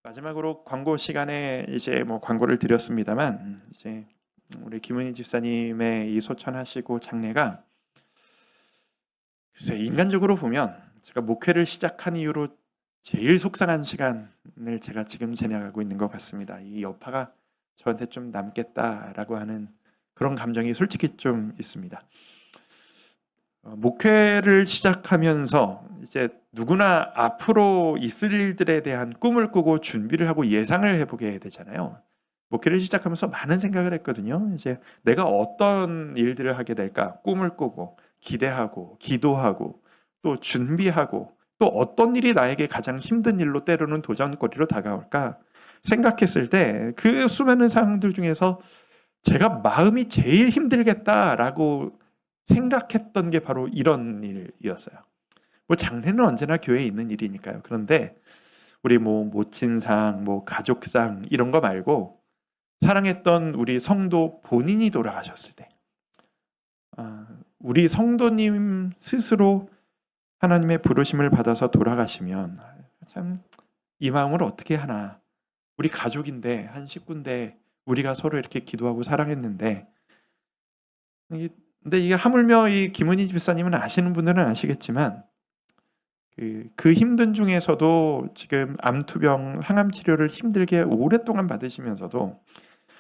마지막으로 광고 시간에 이제 광고를 드렸습니다만, 이제 우리 김은희 집사님의 이 소천하시고 장례가, 글쎄 인간적으로 보면 제가 목회를 시작한 이후로 제일 속상한 시간을 제가 지금 지나가고 있는 것 같습니다. 이 여파가 저한테 좀 남겠다라고 하는 그런 감정이 솔직히 좀 있습니다. 목회를 시작하면서 이제 누구나 앞으로 있을 일들에 대한 꿈을 꾸고 준비를 하고 예상을 해보게 되잖아요. 목회를 시작하면서 많은 생각을 했거든요. 이제 내가 어떤 일들을 하게 될까 꿈을 꾸고 기대하고 기도하고 또 준비하고 또 어떤 일이 나에게 가장 힘든 일로 때로는 도전거리로 다가올까 생각했을 때 그 수많은 상황들 중에서 제가 마음이 제일 힘들겠다라고 생각했던 게 바로 이런 일이었어요. 장례는 언제나 교회에 있는 일이니까요. 그런데 우리 모친상, 가족상 이런 거 말고 사랑했던 우리 성도 본인이 돌아가셨을 때, 우리 성도님 스스로 하나님의 부르심을 받아서 돌아가시면 참 이 마음을 어떻게 하나. 우리 가족인데 한 식구인데 우리가 서로 이렇게 기도하고 사랑했는데, 근데 이게 하물며 이 김은희 집사님은 아시는 분들은 아시겠지만 그 힘든 중에서도 지금 암투병 항암 치료를 힘들게 오랫동안 받으시면서도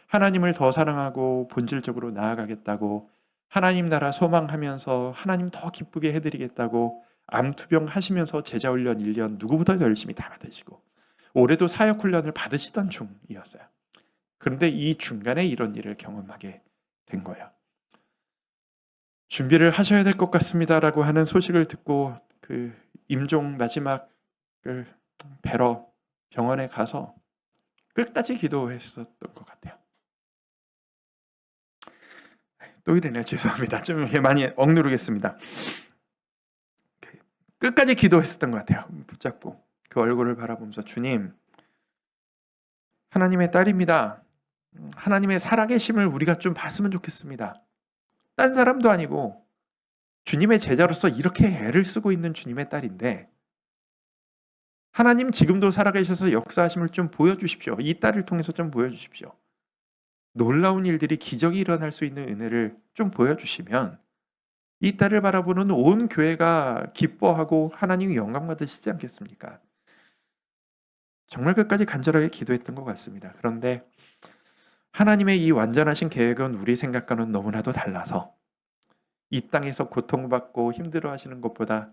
하나님을 더 사랑하고 본질적으로 나아가겠다고 하나님 나라 소망하면서 하나님 더 기쁘게 해드리겠다고 암투병 하시면서 제자훈련 1년 누구보다도 열심히 다 받으시고 올해도 사역훈련을 받으시던 중이었어요. 그런데 이 중간에 이런 일을 경험하게 된 거예요. 준비를 하셔야 될 것 같습니다라고 하는 소식을 듣고 그 임종 마지막을 뵈러 병원에 가서 끝까지 기도했었던 것 같아요. 또 이러네요. 죄송합니다. 좀 이렇게 많이 억누르겠습니다. 끝까지 기도했었던 것 같아요. 붙잡고 그 얼굴을 바라보면서 주님, 하나님의 딸입니다. 하나님의 살아계심을 우리가 좀 봤으면 좋겠습니다. 딴 사람도 아니고 주님의 제자로서 이렇게 애를 쓰고 있는 주님의 딸인데 하나님 지금도 살아계셔서 역사하심을 좀 보여주십시오. 이 딸을 통해서 좀 보여주십시오. 놀라운 일들이 기적이 일어날 수 있는 은혜를 좀 보여주시면 이 딸을 바라보는 온 교회가 기뻐하고 하나님이 영광 받으시지 않겠습니까? 정말 끝까지 간절하게 기도했던 것 같습니다. 그런데 하나님의 이 완전하신 계획은 우리 생각과는 너무나도 달라서 이 땅에서 고통받고 힘들어하시는 것보다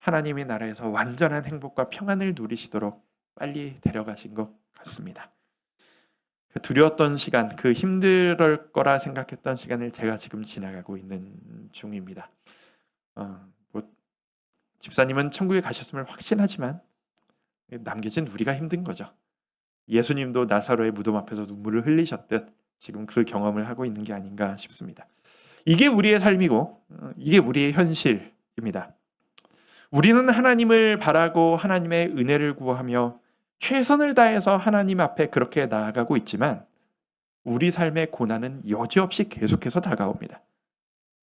하나님의 나라에서 완전한 행복과 평안을 누리시도록 빨리 데려가신 것 같습니다. 그 두려웠던 시간, 그 힘들 거라 생각했던 시간을 제가 지금 지나가고 있는 중입니다. 집사님은 천국에 가셨음을 확신하지만 남겨진 우리가 힘든 거죠. 예수님도 나사로의 무덤 앞에서 눈물을 흘리셨듯 지금 그 경험을 하고 있는 게 아닌가 싶습니다. 이게 우리의 삶이고 이게 우리의 현실입니다. 우리는 하나님을 바라고 하나님의 은혜를 구하며 최선을 다해서 하나님 앞에 그렇게 나아가고 있지만 우리 삶의 고난은 여지없이 계속해서 다가옵니다.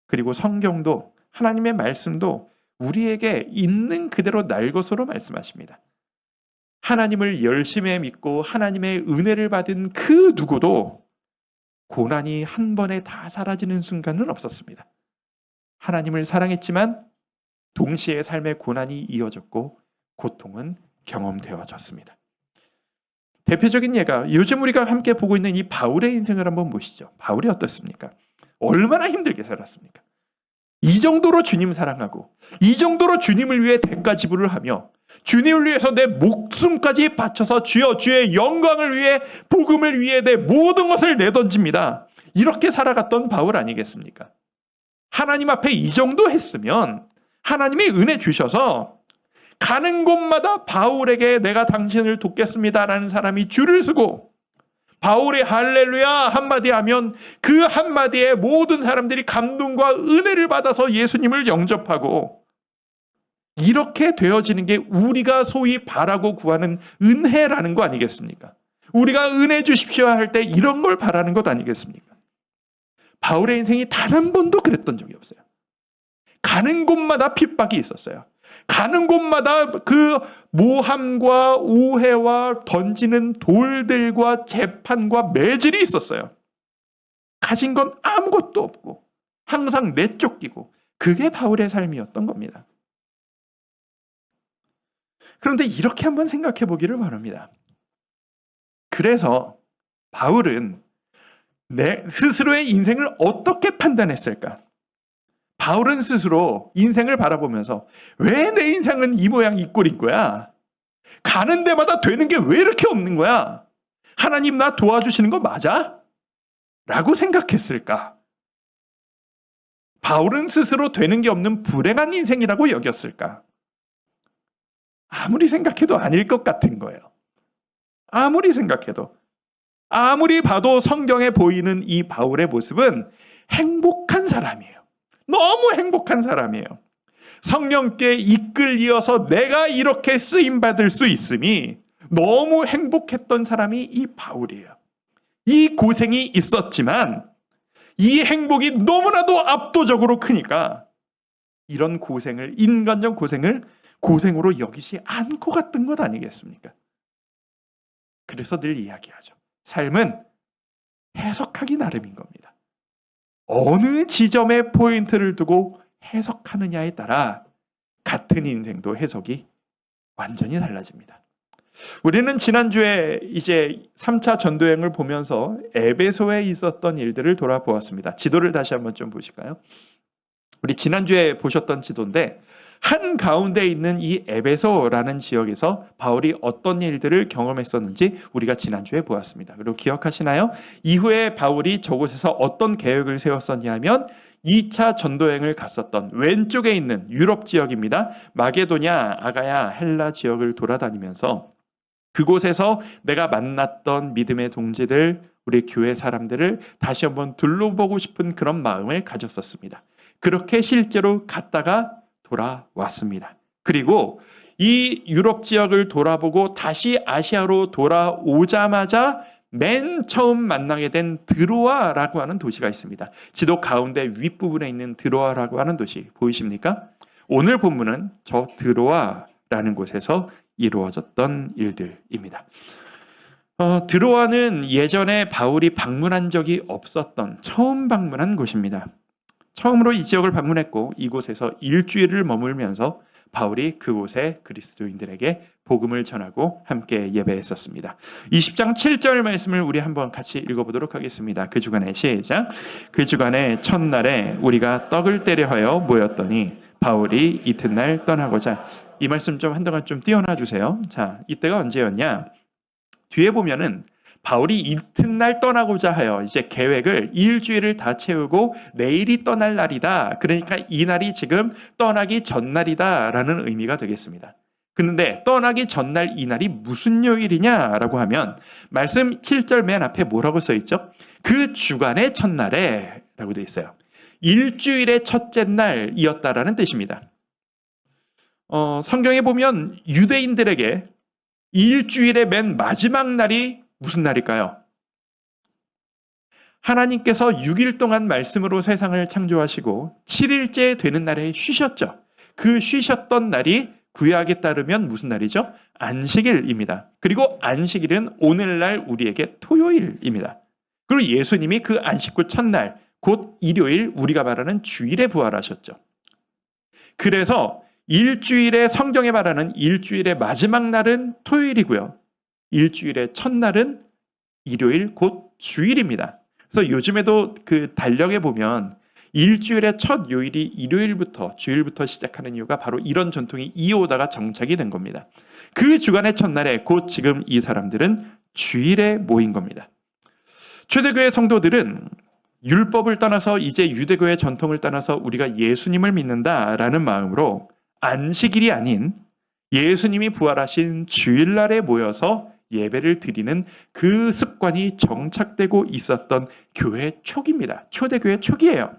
그리고 성경도 하나님의 말씀도 우리에게 있는 그대로 날 것으로 말씀하십니다. 하나님을 열심히 믿고 하나님의 은혜를 받은 그 누구도 고난이 한 번에 다 사라지는 순간은 없었습니다. 하나님을 사랑했지만 동시에 삶의 고난이 이어졌고 고통은 경험되어졌습니다. 대표적인 예가 요즘 우리가 함께 보고 있는 이 바울의 인생을 한번 보시죠. 바울이 어떻습니까? 얼마나 힘들게 살았습니까? 이 정도로 주님 사랑하고 이 정도로 주님을 위해 대가 지불을 하며 주님을 위해서 내 목숨까지 바쳐서 주여 주의 영광을 위해 복음을 위해 내 모든 것을 내던집니다. 이렇게 살아갔던 바울 아니겠습니까? 하나님 앞에 이 정도 했으면 하나님이 은혜 주셔서 가는 곳마다 바울에게 내가 당신을 돕겠습니다라는 사람이 줄을 서고 바울의 할렐루야 한마디 하면 그 한마디에 모든 사람들이 감동과 은혜를 받아서 예수님을 영접하고 이렇게 되어지는 게 우리가 소위 바라고 구하는 은혜라는 거 아니겠습니까? 우리가 은혜 주십시오 할 때 이런 걸 바라는 것 아니겠습니까? 바울의 인생이 단 한 번도 그랬던 적이 없어요. 가는 곳마다 핍박이 있었어요. 가는 곳마다 그 모함과 오해와 던지는 돌들과 재판과 매질이 있었어요. 가진 건 아무것도 없고 항상 내쫓기고, 그게 바울의 삶이었던 겁니다. 그런데 이렇게 한번 생각해 보기를 바랍니다. 그래서 바울은 내 스스로의 인생을 어떻게 판단했을까? 바울은 스스로 인생을 바라보면서 왜 내 인생은 이 모양 이 꼴인 거야? 가는 데마다 되는 게 왜 이렇게 없는 거야? 하나님 나 도와주시는 거 맞아? 라고 생각했을까? 바울은 스스로 되는 게 없는 불행한 인생이라고 여겼을까? 아무리 생각해도 아닐 것 같은 거예요. 아무리 생각해도. 아무리 봐도 성경에 보이는 이 바울의 모습은 행복한 사람이에요. 너무 행복한 사람이에요. 성령께 이끌리어서 내가 이렇게 쓰임받을 수 있음이 너무 행복했던 사람이 이 바울이에요. 이 고생이 있었지만 이 행복이 너무나도 압도적으로 크니까 이런 고생을, 인간적 고생을 고생으로 여기지 않고 갔던 것 아니겠습니까? 그래서 늘 이야기하죠. 삶은 해석하기 나름인 겁니다. 어느 지점에 포인트를 두고 해석하느냐에 따라 같은 인생도 해석이 완전히 달라집니다. 우리는 지난주에 이제 3차 전도여행을 보면서 에베소에 있었던 일들을 돌아보았습니다. 지도를 다시 한번 좀 보실까요? 우리 지난주에 보셨던 지도인데, 한 가운데 있는 이 에베소라는 지역에서 바울이 어떤 일들을 경험했었는지 우리가 지난주에 보았습니다. 그리고 기억하시나요? 이후에 바울이 저곳에서 어떤 계획을 세웠었냐면 2차 전도여행을 갔었던 왼쪽에 있는 유럽 지역입니다. 마게도냐, 아가야, 헬라 지역을 돌아다니면서 그곳에서 내가 만났던 믿음의 동지들, 우리 교회 사람들을 다시 한번 둘러보고 싶은 그런 마음을 가졌었습니다. 그렇게 실제로 갔다가 돌아왔습니다. 그리고 이 유럽 지역을 돌아보고 다시 아시아로 돌아오자마자 맨 처음 만나게 된 드로아라고 하는 도시가 있습니다. 지도 가운데 윗부분에 있는 드로아라고 하는 도시 보이십니까? 오늘 본문은 저 드로아라는 곳에서 이루어졌던 일들입니다. 드로아는 예전에 바울이 방문한 적이 없었던 처음 방문한 곳입니다. 처음으로 이 지역을 방문했고 이곳에서 일주일을 머물면서 바울이 그곳의 그리스도인들에게 복음을 전하고 함께 예배했었습니다. 20장 7절 말씀을 우리 한번 같이 읽어보도록 하겠습니다. 그 주간에 시작. 그 주간에 첫날에 우리가 떡을 떼려 하여 모였더니 바울이 이튿날 떠나고자. 이 말씀 좀 한동안 좀 띄워놔 주세요. 자, 이때가 언제였냐? 뒤에 보면은 바울이 이튿날 떠나고자 하여 이제 계획을 일주일을 다 채우고 내일이 떠날 날이다. 그러니까 이 날이 지금 떠나기 전날이다라는 의미가 되겠습니다. 그런데 떠나기 전날 이 날이 무슨 요일이냐라고 하면 말씀 7절 맨 앞에 뭐라고 써 있죠? 그 주간의 첫날에 라고 되어 있어요. 일주일의 첫째 날이었다라는 뜻입니다. 성경에 보면 유대인들에게 일주일의 맨 마지막 날이 무슨 날일까요? 하나님께서 6일 동안 말씀으로 세상을 창조하시고 7일째 되는 날에 쉬셨죠. 그 쉬셨던 날이 구약에 따르면 무슨 날이죠? 안식일입니다. 그리고 안식일은 오늘날 우리에게 토요일입니다. 그리고 예수님이 그 안식 후 첫날, 곧 일요일, 우리가 말하는 주일에 부활하셨죠. 그래서 일주일에 성경에 말하는 일주일의 마지막 날은 토요일이고요. 일주일의 첫날은 일요일 곧 주일입니다. 그래서 요즘에도 그 달력에 보면 일주일의 첫 요일이 일요일부터 주일부터 시작하는 이유가 바로 이런 전통이 이어오다가 정착이 된 겁니다. 그 주간의 첫날에 곧 지금 이 사람들은 주일에 모인 겁니다. 초대교회 성도들은 율법을 떠나서 이제 유대교의 전통을 떠나서 우리가 예수님을 믿는다라는 마음으로 안식일이 아닌 예수님이 부활하신 주일날에 모여서 예배를 드리는 그 습관이 정착되고 있었던 교회 초기입니다. 초대교회 초기예요.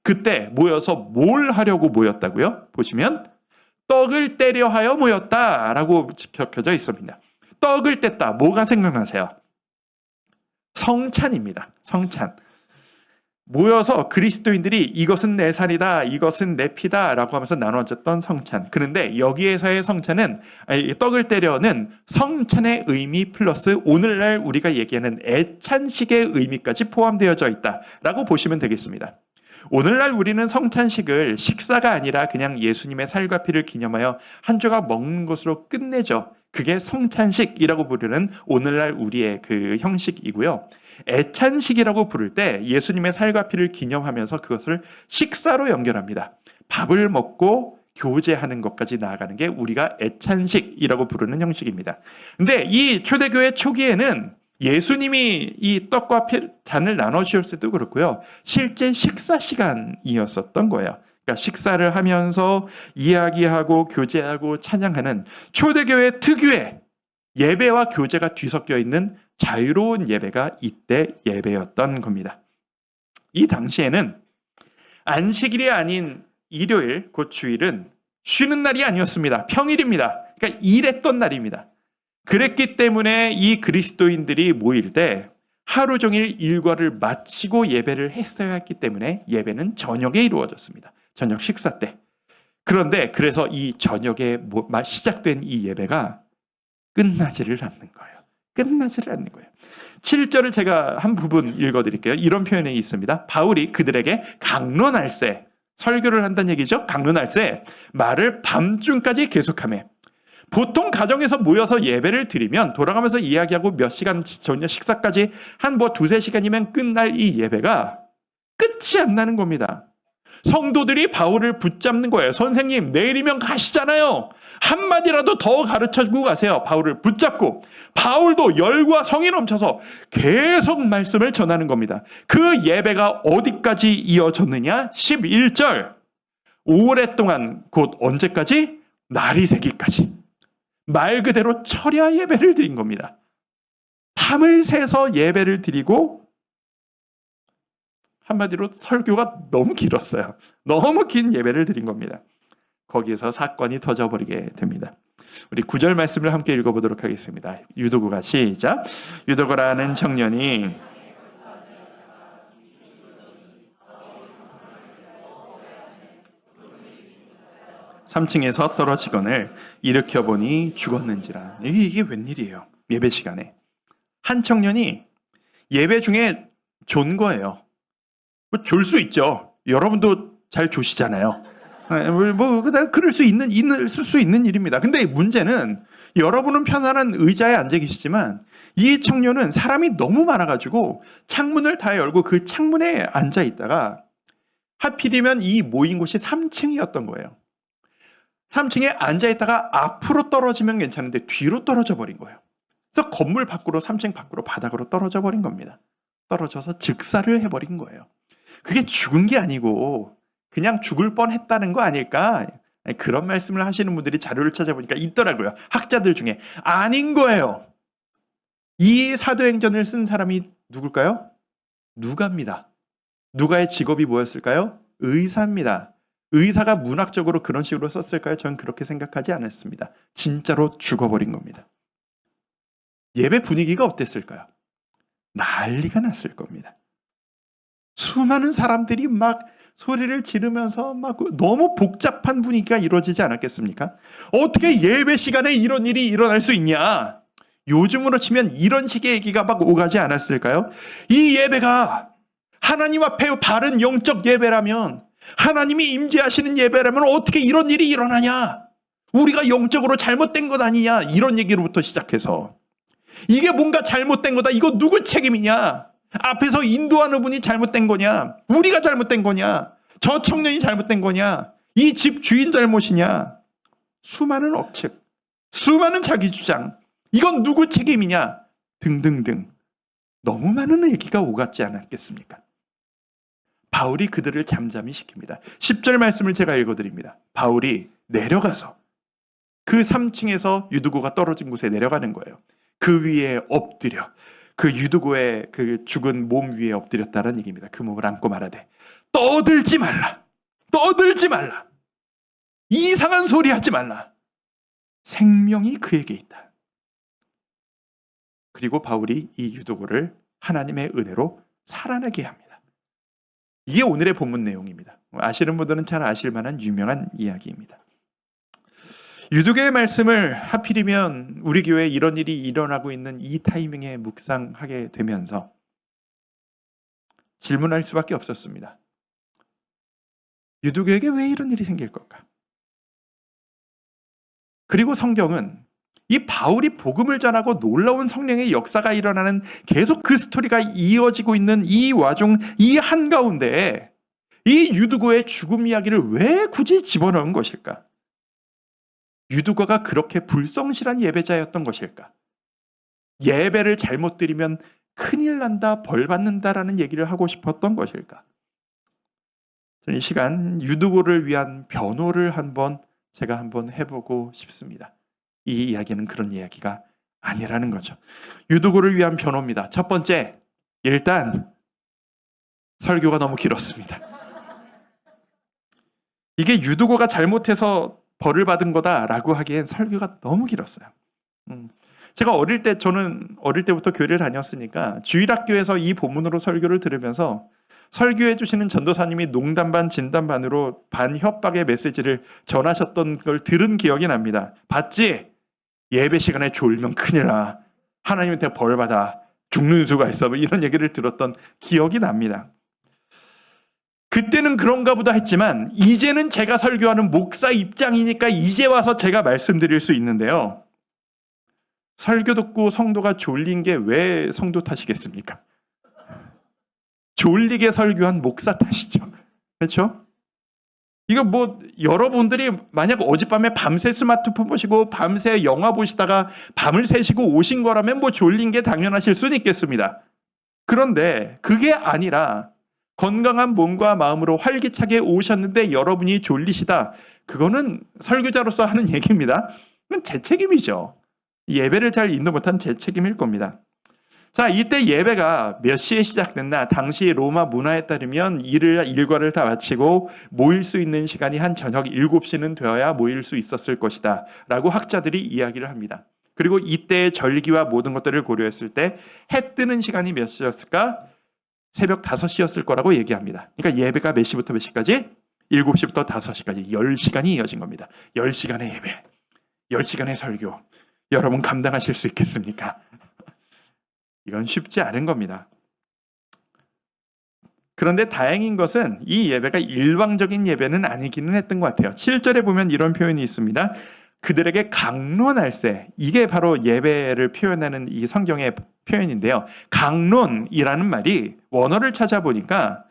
그때 모여서 뭘 하려고 모였다고요? 보시면 떡을 떼려 하여 모였다라고 적혀져 있습니다. 떡을 뗐다. 뭐가 생각나세요? 성찬입니다. 성찬. 모여서 그리스도인들이 이것은 내 살이다, 이것은 내 피다 라고 하면서 나눠졌던 성찬. 그런데 여기에서의 성찬은 떡을 때려는 성찬의 의미 플러스 오늘날 우리가 얘기하는 애찬식의 의미까지 포함되어져 있다라고 보시면 되겠습니다. 오늘날 우리는 성찬식을 식사가 아니라 그냥 예수님의 살과 피를 기념하여 한 조각 먹는 것으로 끝내죠. 그게 성찬식이라고 부르는 오늘날 우리의 그 형식이고요. 애찬식이라고 부를 때 예수님의 살과 피를 기념하면서 그것을 식사로 연결합니다. 밥을 먹고 교제하는 것까지 나아가는 게 우리가 애찬식이라고 부르는 형식입니다. 근데 이 초대교회 초기에는 예수님이 이 떡과 잔을 나눠주셨을 때도 그렇고요. 실제 식사 시간이었었던 거예요. 그러니까 식사를 하면서 이야기하고 교제하고 찬양하는 초대교회 특유의 예배와 교제가 뒤섞여 있는 자유로운 예배가 이때 예배였던 겁니다. 이 당시에는 안식일이 아닌 일요일, 곧 주일은 쉬는 날이 아니었습니다. 평일입니다. 그러니까 일했던 날입니다. 그랬기 때문에 이 그리스도인들이 모일 때 하루 종일 일과를 마치고 예배를 했어야 했기 때문에 예배는 저녁에 이루어졌습니다. 저녁 식사 때. 그런데 그래서 이 저녁에 시작된 이 예배가 끝나지를 않는 거예요. 끝나지를 않는 거예요. 7절을 제가 한 부분 읽어드릴게요. 이런 표현이 있습니다. 바울이 그들에게 강론할세, 설교를 한다는 얘기죠. 강론할세, 말을 밤중까지 계속하며 보통 가정에서 모여서 예배를 드리면 돌아가면서 이야기하고 몇 시간 저녁 식사까지 한 두세 시간이면 끝날 이 예배가 끝이 안 나는 겁니다. 성도들이 바울을 붙잡는 거예요. 선생님, 내일이면 가시잖아요. 한마디라도 더 가르쳐주고 가세요. 바울을 붙잡고 바울도 열과 성이 넘쳐서 계속 말씀을 전하는 겁니다. 그 예배가 어디까지 이어졌느냐? 11절. 오랫동안 곧 언제까지? 날이 새기까지. 말 그대로 철야 예배를 드린 겁니다. 밤을 새서 예배를 드리고 한마디로 설교가 너무 길었어요. 너무 긴 예배를 드린 겁니다. 거기에서 사건이 터져버리게 됩니다. 우리 9절 말씀을 함께 읽어보도록 하겠습니다. 유도구가 시작. 유도구라는 청년이 3층에서 떨어지거늘 일으켜보니 죽었는지라. 이게 웬일이에요. 예배 시간에. 한 청년이 예배 중에 존 거예요. 졸 수 있죠. 여러분도 잘 조시잖아요. 그럴 수 있는 일입니다. 근데 문제는 여러분은 편안한 의자에 앉아 계시지만 이 청년은 사람이 너무 많아가지고 창문을 다 열고 그 창문에 앉아 있다가 하필이면 이 모인 곳이 3층이었던 거예요. 3층에 앉아 있다가 앞으로 떨어지면 괜찮은데 뒤로 떨어져 버린 거예요. 그래서 건물 밖으로 3층 밖으로 바닥으로 떨어져 버린 겁니다. 떨어져서 즉사를 해버린 거예요. 그게 죽은 게 아니고 그냥 죽을 뻔했다는 거 아닐까? 그런 말씀을 하시는 분들이 자료를 찾아보니까 있더라고요. 학자들 중에. 아닌 거예요. 이 사도행전을 쓴 사람이 누굴까요? 누가입니다. 누가의 직업이 뭐였을까요? 의사입니다. 의사가 문학적으로 그런 식으로 썼을까요? 저는 그렇게 생각하지 않았습니다. 진짜로 죽어버린 겁니다. 예배 분위기가 어땠을까요? 난리가 났을 겁니다. 수많은 사람들이 막 소리를 지르면서 막 너무 복잡한 분위기가 이루어지지 않았겠습니까? 어떻게 예배 시간에 이런 일이 일어날 수 있냐? 요즘으로 치면 이런 식의 얘기가 막 오가지 않았을까요? 이 예배가 하나님 앞에 바른 영적 예배라면, 하나님이 임재하시는 예배라면 어떻게 이런 일이 일어나냐? 우리가 영적으로 잘못된 것 아니냐? 이런 얘기로부터 시작해서 이게 뭔가 잘못된 거다. 이거 누구 책임이냐? 앞에서 인도하는 분이 잘못된 거냐? 우리가 잘못된 거냐? 저 청년이 잘못된 거냐? 이 집 주인 잘못이냐? 수많은 억측, 수많은 자기 주장, 이건 누구 책임이냐? 등등등 너무 많은 얘기가 오갔지 않았겠습니까? 바울이 그들을 잠잠히 시킵니다. 10절 말씀을 제가 읽어드립니다. 바울이 내려가서 그 3층에서 유두구가 떨어진 곳에 내려가는 거예요. 그 위에 엎드려 그 유두구의 그 죽은 몸 위에 엎드렸다는 얘기입니다. 그 몸을 안고 말하되 떠들지 말라. 떠들지 말라. 이상한 소리 하지 말라. 생명이 그에게 있다. 그리고 바울이 이 유두구를 하나님의 은혜로 살아나게 합니다. 이게 오늘의 본문 내용입니다. 아시는 분들은 잘 아실 만한 유명한 이야기입니다. 유두계의 말씀을 하필이면 우리 교회에 이런 일이 일어나고 있는 이 타이밍에 묵상하게 되면서 질문할 수밖에 없었습니다. 유두계에게 왜 이런 일이 생길 걸까? 그리고 성경은 이 바울이 복음을 전하고 놀라운 성령의 역사가 일어나는 계속 그 스토리가 이어지고 있는 이 와중 이 한가운데에 이 유두고의 죽음 이야기를 왜 굳이 집어넣은 것일까? 유두고가 그렇게 불성실한 예배자였던 것일까? 예배를 잘못 드리면 큰일 난다, 벌 받는다라는 얘기를 하고 싶었던 것일까? 저는 이 시간 유두고를 위한 변호를 제가 한번 해보고 싶습니다. 이 이야기는 그런 이야기가 아니라는 거죠. 유두고를 위한 변호입니다. 첫 번째, 일단 설교가 너무 길었습니다. 이게 유두고가 잘못해서 벌을 받은 거다라고 하기엔 설교가 너무 길었어요. 저는 어릴 때부터 교회를 다녔으니까 주일학교에서 이 본문으로 설교를 들으면서 설교해 주시는 전도사님이 농담 반 진담 반으로 반협박의 메시지를 전하셨던 걸 들은 기억이 납니다. 봤지? 예배 시간에 졸면 큰일 나. 하나님한테 벌 받아. 죽는 수가 있어. 뭐 이런 얘기를 들었던 기억이 납니다. 그때는 그런가 보다 했지만 이제는 제가 설교하는 목사 입장이니까 이제 와서 제가 말씀드릴 수 있는데요. 설교 듣고 성도가 졸린 게 왜 성도 탓이겠습니까? 졸리게 설교한 목사 탓이죠. 그렇죠? 이거 여러분들이 만약 어젯밤에 밤새 스마트폰 보시고 밤새 영화 보시다가 밤을 새시고 오신 거라면 졸린 게 당연하실 수는 있겠습니다. 그런데 그게 아니라 건강한 몸과 마음으로 활기차게 오셨는데 여러분이 졸리시다. 그거는 설교자로서 하는 얘기입니다. 그건 제 책임이죠. 예배를 잘 인도 못한 제 책임일 겁니다. 자, 이때 예배가 몇 시에 시작됐나? 당시 로마 문화에 따르면 일과를 다 마치고 모일 수 있는 시간이 한 저녁 7시는 되어야 모일 수 있었을 것이다 라고 학자들이 이야기를 합니다. 그리고 이때의 절기와 모든 것들을 고려했을 때 해 뜨는 시간이 몇 시였을까? 새벽 5시였을 거라고 얘기합니다. 그러니까 예배가 몇 시부터 몇 시까지? 7시부터 5시까지 10시간이 이어진 겁니다. 10시간의 예배, 10시간의 설교. 여러분 감당하실 수 있겠습니까? 이건 쉽지 않은 겁니다. 그런데 다행인 것은 이 예배가 일방적인 예배는 아니기는 했던 것 같아요. 7절에 보면 이런 표현이 있습니다. 그들에게 강론할세. 이게 바로 예배를 표현하는 이 성경의 표현인데요. 강론이라는 말이 원어를 찾아보니까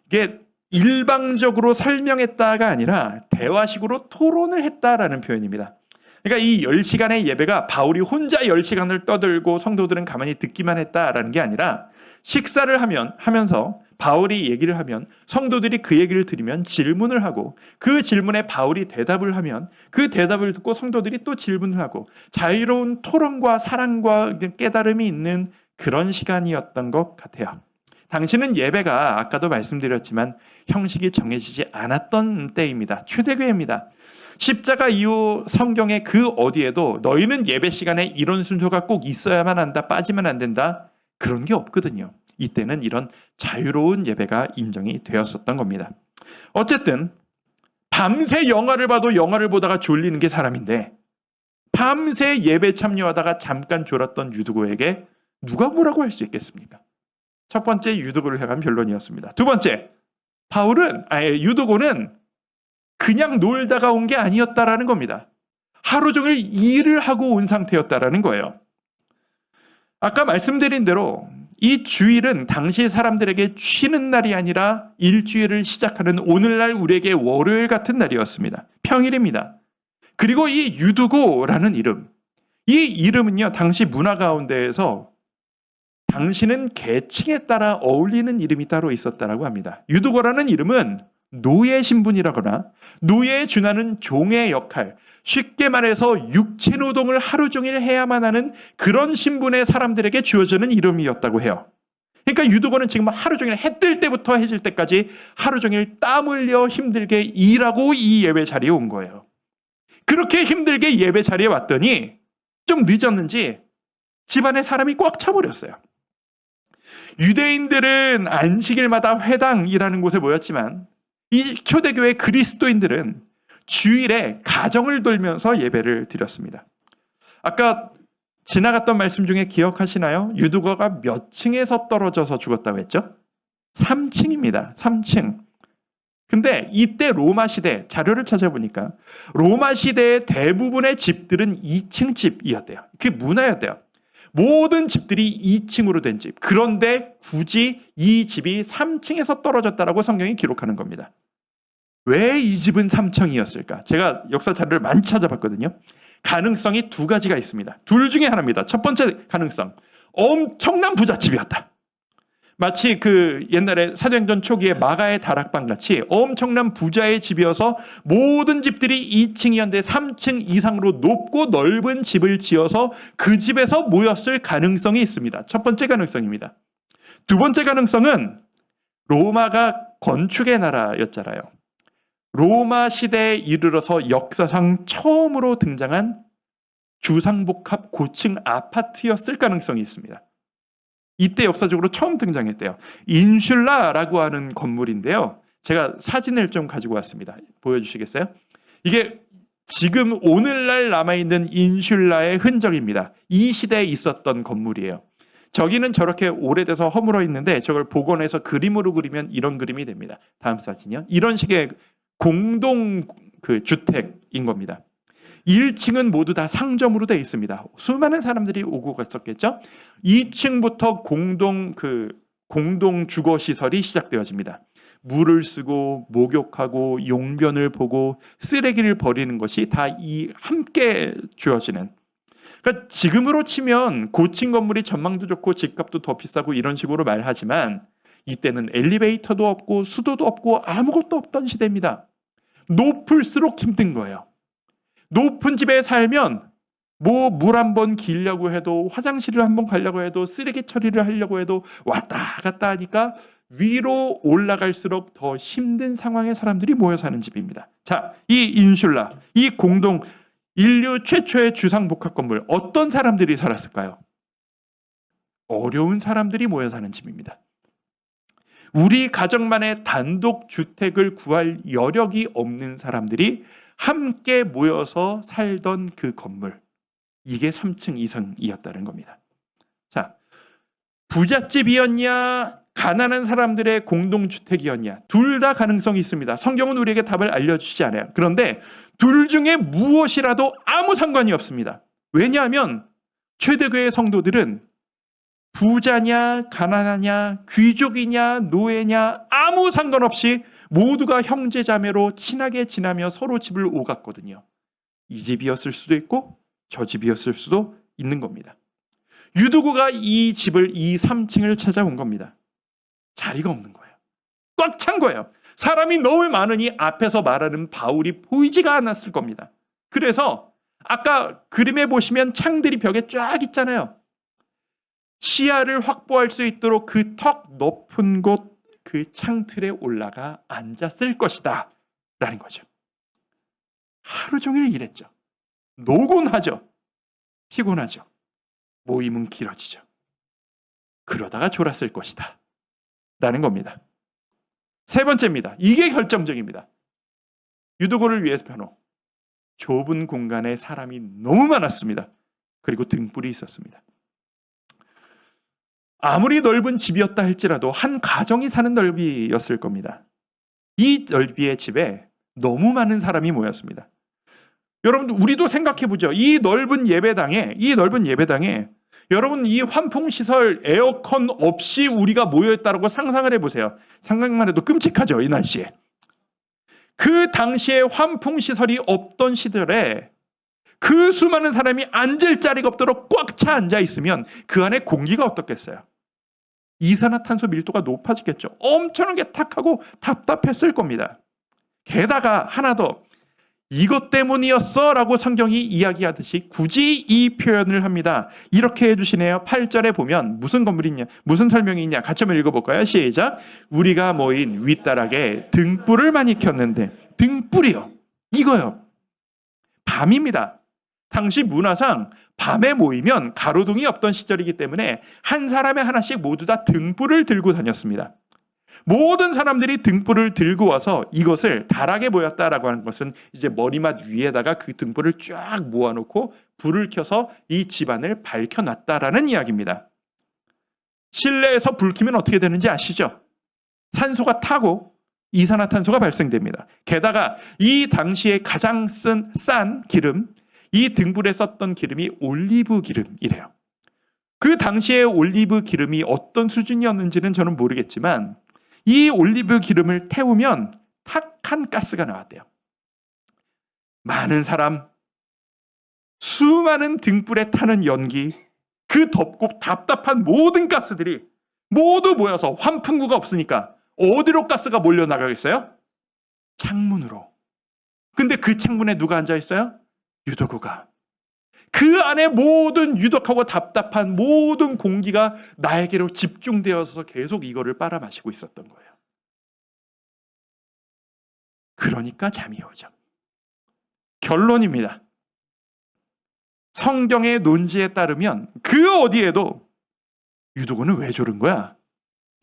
이게 일방적으로 설명했다가 아니라 대화식으로 토론을 했다라는 표현입니다. 그러니까 이 10시간의 예배가 바울이 혼자 10시간을 떠들고 성도들은 가만히 듣기만 했다라는 게 아니라 식사를 하면서 바울이 얘기를 하면 성도들이 그 얘기를 들으면 질문을 하고 그 질문에 바울이 대답을 하면 그 대답을 듣고 성도들이 또 질문을 하고 자유로운 토론과 사랑과 깨달음이 있는 그런 시간이었던 것 같아요. 당시는 예배가 아까도 말씀드렸지만 형식이 정해지지 않았던 때입니다. 초대교회입니다. 십자가 이후 성경의 그 어디에도 너희는 예배 시간에 이런 순서가 꼭 있어야만 한다, 빠지면 안 된다. 그런 게 없거든요. 이때는 이런 자유로운 예배가 인정이 되었었던 겁니다. 어쨌든 밤새 영화를 봐도 영화를 보다가 졸리는 게 사람인데 밤새 예배 참여하다가 잠깐 졸았던 유두고에게 누가 뭐라고 할 수 있겠습니까? 첫 번째 유두고를 향한 변론이었습니다. 두 번째, 유두고는 그냥 놀다가 온 게 아니었다라는 겁니다. 하루 종일 일을 하고 온 상태였다라는 거예요. 아까 말씀드린 대로 이 주일은 당시 사람들에게 쉬는 날이 아니라 일주일을 시작하는 오늘날 우리에게 월요일 같은 날이었습니다. 평일입니다. 그리고 이 유두고라는 이름, 이 이름은요 당시 문화 가운데에서 당신은 계층에 따라 어울리는 이름이 따로 있었다라고 합니다. 유두고라는 이름은 노예 신분이라거나 노예에 준하는 종의 역할, 쉽게 말해서 육체 노동을 하루 종일 해야만 하는 그런 신분의 사람들에게 주어지는 이름이었다고 해요. 그러니까 유두고는 지금 하루 종일 해 뜰 때부터 해질 때까지 하루 종일 땀 흘려 힘들게 일하고 이 예배 자리에 온 거예요. 그렇게 힘들게 예배 자리에 왔더니 좀 늦었는지 집안에 사람이 꽉 차버렸어요. 유대인들은 안식일마다 회당이라는 곳에 모였지만 이 초대교회 그리스도인들은 주일에 가정을 돌면서 예배를 드렸습니다. 아까 지나갔던 말씀 중에 기억하시나요? 유두거가 몇 층에서 떨어져서 죽었다고 했죠? 3층입니다. 3층. 근데 이때 로마 시대 자료를 찾아보니까 로마 시대의 대부분의 집들은 2층 집이었대요. 그게 문화였대요. 모든 집들이 2층으로 된 집. 그런데 굳이 이 집이 3층에서 떨어졌다라고 성경이 기록하는 겁니다. 왜 이 집은 3층이었을까? 제가 역사 자료를 많이 찾아봤거든요. 가능성이 두 가지가 있습니다. 둘 중에 하나입니다. 첫 번째 가능성. 엄청난 부잣집이었다. 마치 그 옛날에 사도행전 초기에 마가의 다락방 같이 엄청난 부자의 집이어서 모든 집들이 2층이었는데 3층 이상으로 높고 넓은 집을 지어서 그 집에서 모였을 가능성이 있습니다. 첫 번째 가능성입니다. 두 번째 가능성은 로마가 건축의 나라였잖아요. 로마 시대에 이르러서 역사상 처음으로 등장한 주상복합 고층 아파트였을 가능성이 있습니다. 이때 역사적으로 처음 등장했대요. 인슐라라고 하는 건물인데요. 제가 사진을 좀 가지고 왔습니다. 보여주시겠어요? 이게 지금 오늘날 남아있는 인슐라의 흔적입니다. 이 시대에 있었던 건물이에요. 저기는 저렇게 오래돼서 허물어 있는데 저걸 복원해서 그림으로 그리면 이런 그림이 됩니다. 다음 사진이요. 이런 식의 공동 주택인 겁니다. 1층은 모두 다 상점으로 되어 있습니다. 수많은 사람들이 오고 갔었겠죠. 2층부터 공동 주거 시설이 시작되어집니다. 물을 쓰고 목욕하고 용변을 보고 쓰레기를 버리는 것이 다 함께 주어지는. 그러니까 지금으로 치면 고층 건물이 전망도 좋고 집값도 더 비싸고 이런 식으로 말하지만 이때는 엘리베이터도 없고 수도도 없고 아무것도 없던 시대입니다. 높을수록 힘든 거예요. 높은 집에 살면 뭐 물 한번 기려고 해도 화장실을 한번 가려고 해도 쓰레기 처리를 하려고 해도 왔다 갔다 하니까 위로 올라갈수록 더 힘든 상황의 사람들이 모여 사는 집입니다. 자, 이 인슐라, 이 공동 인류 최초의 주상복합 건물 어떤 사람들이 살았을까요? 어려운 사람들이 모여 사는 집입니다. 우리 가정만의 단독 주택을 구할 여력이 없는 사람들이 함께 모여서 살던 그 건물, 이게 3층 이상이었다는 겁니다. 자, 부잣집이었냐 가난한 사람들의 공동주택이었냐, 둘 다 가능성이 있습니다. 성경은 우리에게 답을 알려주지 않아요. 그런데 둘 중에 무엇이라도 아무 상관이 없습니다. 왜냐하면 최대교회 성도들은 부자냐 가난하냐 귀족이냐 노예냐 아무 상관없이 모두가 형제자매로 친하게 지나며 서로 집을 오갔거든요. 이 집이었을 수도 있고 저 집이었을 수도 있는 겁니다. 유두구가 이 3층을 찾아온 겁니다. 자리가 없는 거예요. 꽉 찬 거예요. 사람이 너무 많으니 앞에서 말하는 바울이 보이지가 않았을 겁니다. 그래서 아까 그림에 보시면 창들이 벽에 쫙 있잖아요. 시야를 확보할 수 있도록 그 턱 높은 곳 그 창틀에 올라가 앉았을 것이다 라는 거죠. 하루 종일 일했죠. 노곤하죠. 피곤하죠. 모임은 길어지죠. 그러다가 졸았을 것이다 라는 겁니다. 세 번째입니다. 이게 결정적입니다. 유두고를 위해서 변호. 좁은 공간에 사람이 너무 많았습니다. 그리고 등불이 있었습니다. 아무리 넓은 집이었다 할지라도 한 가정이 사는 넓이였을 겁니다. 이 넓이의 집에 너무 많은 사람이 모였습니다. 여러분, 우리도 생각해보죠. 이 넓은 예배당에 여러분 이 환풍시설 에어컨 없이 우리가 모여있다고 상상을 해보세요. 상상만 해도 끔찍하죠. 이 날씨에. 그 당시에 환풍시설이 없던 시절에 그 수많은 사람이 앉을 자리가 없도록 꽉 차 앉아 있으면 그 안에 공기가 어떻겠어요? 이산화탄소 밀도가 높아지겠죠. 엄청나게 탁하고 답답했을 겁니다. 게다가 하나 더, 이것 때문이었어 라고 성경이 이야기하듯이 굳이 이 표현을 합니다. 이렇게 해주시네요. 8절에 보면 무슨 건물이 있냐, 무슨 설명이 있냐, 같이 한번 읽어볼까요? 시작. 우리가 모인 윗다락에 등불을 많이 켰는데, 등불이요, 이거요, 밤입니다. 당시 문화상 밤에 모이면 가로등이 없던 시절이기 때문에 한 사람에 하나씩 모두 다 등불을 들고 다녔습니다. 모든 사람들이 등불을 들고 와서 이것을 다락에 모였다라고 하는 것은 이제 머리맡 위에다가 그 등불을 쫙 모아놓고 불을 켜서 이 집안을 밝혀놨다라는 이야기입니다. 실내에서 불 켜면 어떻게 되는지 아시죠? 산소가 타고 이산화탄소가 발생됩니다. 게다가 이 당시에 가장 싼 기름, 이 등불에 썼던 기름이 올리브 기름이래요. 그 당시에 올리브 기름이 어떤 수준이었는지는 저는 모르겠지만 이 올리브 기름을 태우면 탁한 가스가 나왔대요. 많은 사람, 수많은 등불에 타는 연기, 그 덥고 답답한 모든 가스들이 모두 모여서 환풍구가 없으니까 어디로 가스가 몰려나가겠어요? 창문으로. 근데 그 창문에 누가 앉아있어요? 유도구가. 그 안에 모든 유독하고 답답한 모든 공기가 나에게로 집중되어서 계속 이거를 빨아마시고 있었던 거예요. 그러니까 잠이 오죠. 결론입니다. 성경의 논지에 따르면 그 어디에도 유도구는 왜 저런 거야?